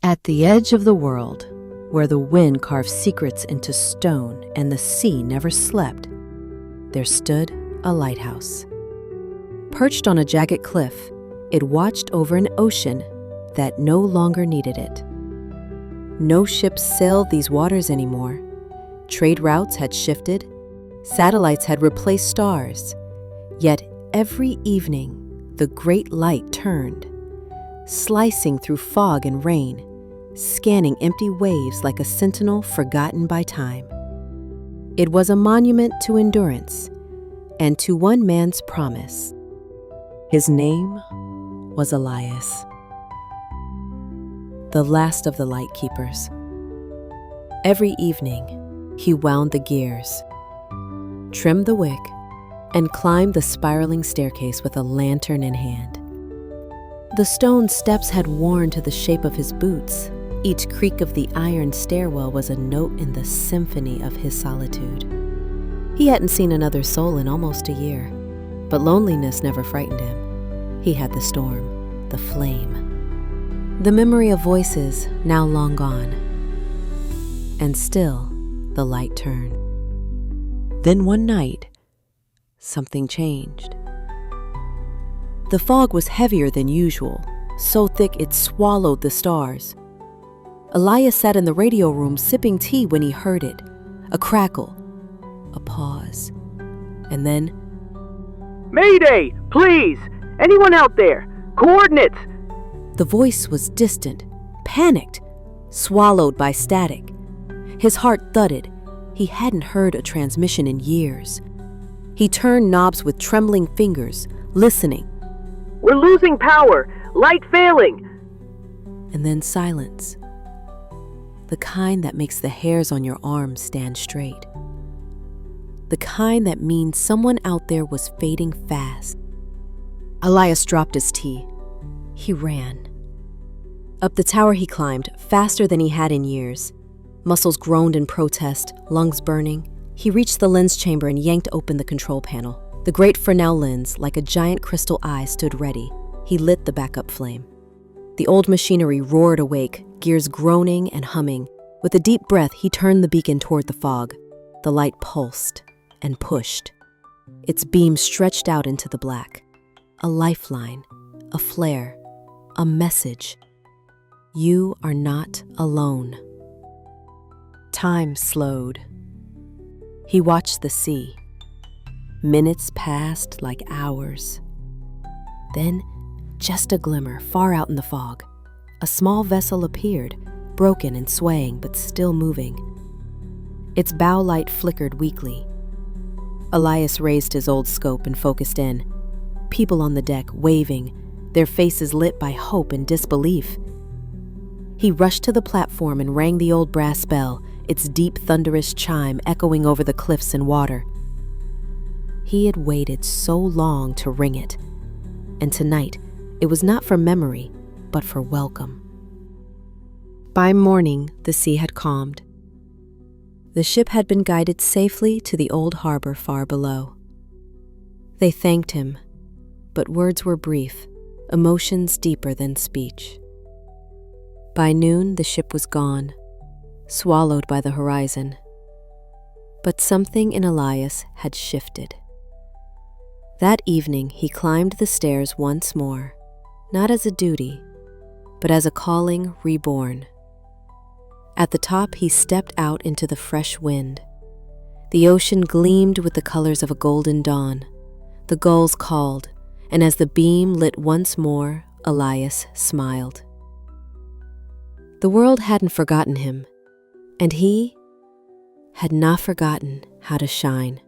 At the edge of the world, where the wind carved secrets into stone and the sea never slept, there stood a lighthouse. Perched on a jagged cliff, it watched over an ocean that no longer needed it. No ships sailed these waters anymore. Trade routes had shifted, satellites had replaced stars. Yet every evening, the great light turned, slicing through fog and rain, scanning empty waves like a sentinel forgotten by time. It was a monument to endurance and to one man's promise. His name was Elias, the last of the lightkeepers. Every evening, he wound the gears, trimmed the wick, and climbed the spiraling staircase with a lantern in hand. The stone steps had worn to the shape of his boots. Each creak of the iron stairwell was a note in the symphony of his solitude. He hadn't seen another soul in almost a year, but loneliness never frightened him. He had the storm, the flame, the memory of voices now long gone. And still, the light turned. Then one night, something changed. The fog was heavier than usual, so thick it swallowed the stars. Elias sat in the radio room sipping tea when he heard it. A crackle, a pause, and then, "Mayday, please! Anyone out there? Coordinates!" The voice was distant, panicked, swallowed by static. His heart thudded. He hadn't heard a transmission in years. He turned knobs with trembling fingers, listening. "We're losing power! Light failing!" And then silence. The kind that makes the hairs on your arms stand straight. The kind that means someone out there was fading fast. Elias dropped his tea. He ran. Up the tower he climbed, faster than he had in years. Muscles groaned in protest, lungs burning. He reached the lens chamber and yanked open the control panel. The great Fresnel lens, like a giant crystal eye, stood ready. He lit the backup flame. The old machinery roared awake, gears groaning and humming. With a deep breath, he turned the beacon toward the fog. The light pulsed and pushed. Its beam stretched out into the black. A lifeline, a flare, a message. You are not alone. Time slowed. He watched the sea. Minutes passed like hours. Then, just a glimmer far out in the fog. A small vessel appeared, broken and swaying, but still moving. Its bow light flickered weakly. Elias raised his old scope and focused in. People on the deck, waving, their faces lit by hope and disbelief. He rushed to the platform and rang the old brass bell, its deep, thunderous chime echoing over the cliffs and water. He had waited so long to ring it, and tonight it was not for memory, but for welcome. By morning, the sea had calmed. The ship had been guided safely to the old harbor far below. They thanked him, but words were brief, emotions deeper than speech. By noon, the ship was gone, swallowed by the horizon. But something in Elias had shifted. That evening, he climbed the stairs once more, not as a duty, but as a calling reborn. At the top, he stepped out into the fresh wind. The ocean gleamed with the colors of a golden dawn. The gulls called, and as the beam lit once more, Elias smiled. The world hadn't forgotten him, and he had not forgotten how to shine.